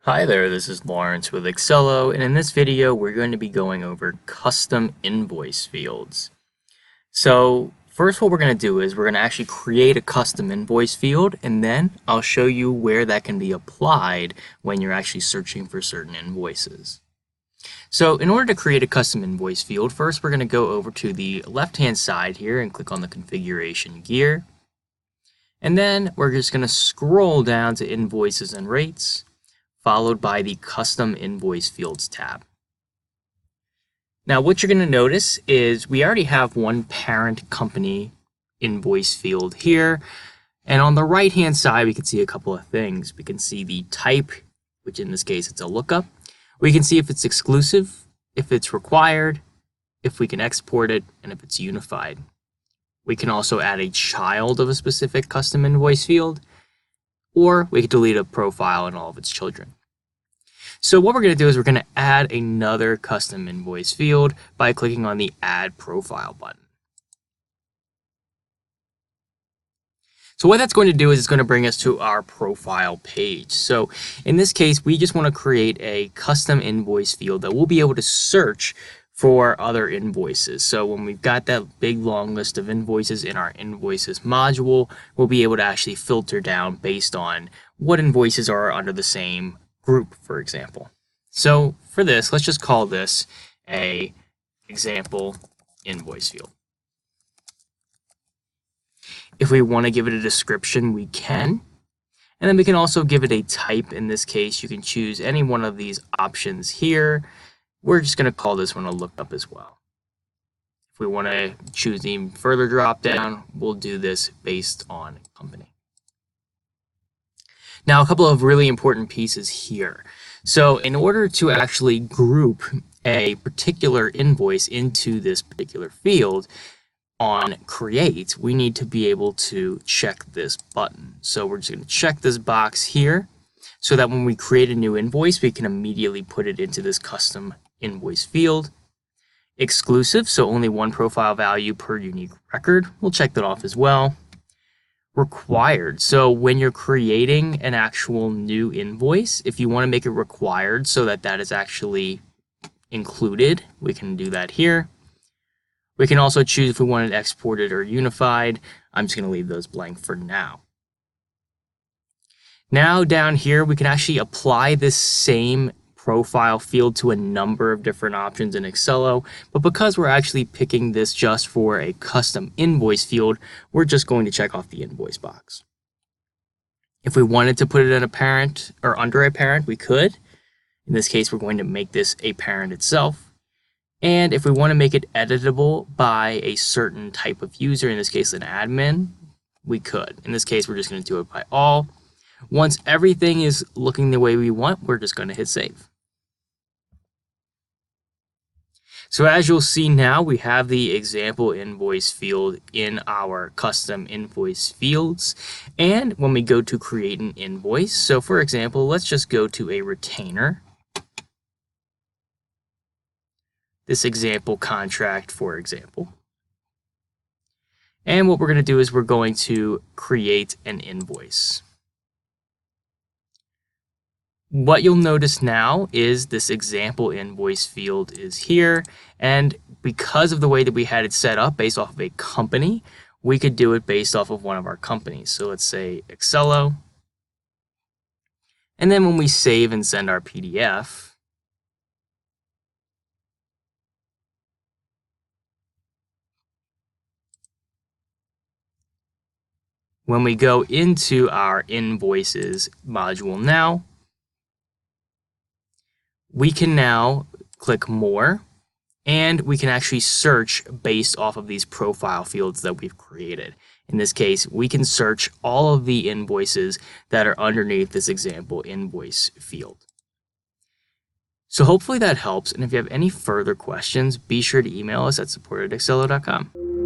Hi there, this is Lawrence with Excello, and in this video we're going to be going over custom invoice fields. So first what we're going to do is we're going to actually create a custom invoice field, and then I'll show you where that can be applied when you're actually searching for certain invoices. So in order to create a custom invoice field, first we're going to go over to the left-hand side here and click on the configuration gear. And then we're just going to scroll down to invoices and rates, followed by the Custom Invoice Fields tab. Now what you're going to notice is we already have one parent company invoice field here, and on the right hand side we can see a couple of things. We can see the type, which in this case it's a lookup. We can see if it's exclusive, if it's required, if we can export it, and if it's unified. We can also add a child of a specific custom invoice field, or we could delete a profile and all of its children. So what we're going to do is we're going to add another custom invoice field by clicking on the Add Profile button. So what that's going to do is it's going to bring us to our profile page. So in this case, we just want to create a custom invoice field that we'll be able to search for other invoices. So when we've got that big long list of invoices in our invoices module, we'll be able to actually filter down based on what invoices are under the same group, for example. So for this, let's just call this a example invoice field. If we want to give it a description, we can. And then we can also give it a type. In this case, you can choose any one of these options here. We're just going to call this one a lookup as well. If we want to choose an even further drop down, we'll do this based on company. Now, a couple of really important pieces here. So in order to actually group a particular invoice into this particular field on create, we need to be able to check this button. So we're just going to check this box here so that when we create a new invoice, we can immediately put it into this custom invoice field. Exclusive, so only one profile value per unique record. We'll check that off as well. Required, so when you're creating an actual new invoice, if you want to make it required so that that is actually included, we can do that here. We can also choose if we want it exported or unified. I'm just going to leave those blank for now. Now down here, we can actually apply this same profile field to a number of different options in Excello, but because we're actually picking this just for a custom invoice field, we're just going to check off the invoice box. If we wanted to put it in a parent or under a parent, we could. In this case, we're going to make this a parent itself. And if we want to make it editable by a certain type of user, in this case an admin, we could. In this case, we're just going to do it by all. Once everything is looking the way we want, we're just going to hit save. So as you'll see now, we have the example invoice field in our custom invoice fields. And when we go to create an invoice, so for example, let's just go to a retainer. This example contract, for example. And what we're going to do is we're going to create an invoice. What you'll notice now is this example invoice field is here, and because of the way that we had it set up based off of a company, we could do it based off of one of our companies. So let's say Excello, and then when we save and send our PDF, when we go into our invoices module now, we can now click more, and we can actually search based off of these profile fields that we've created. In this case, we can search all of the invoices that are underneath this example invoice field. So hopefully that helps, and if you have any further questions, be sure to email us at support@excello.com.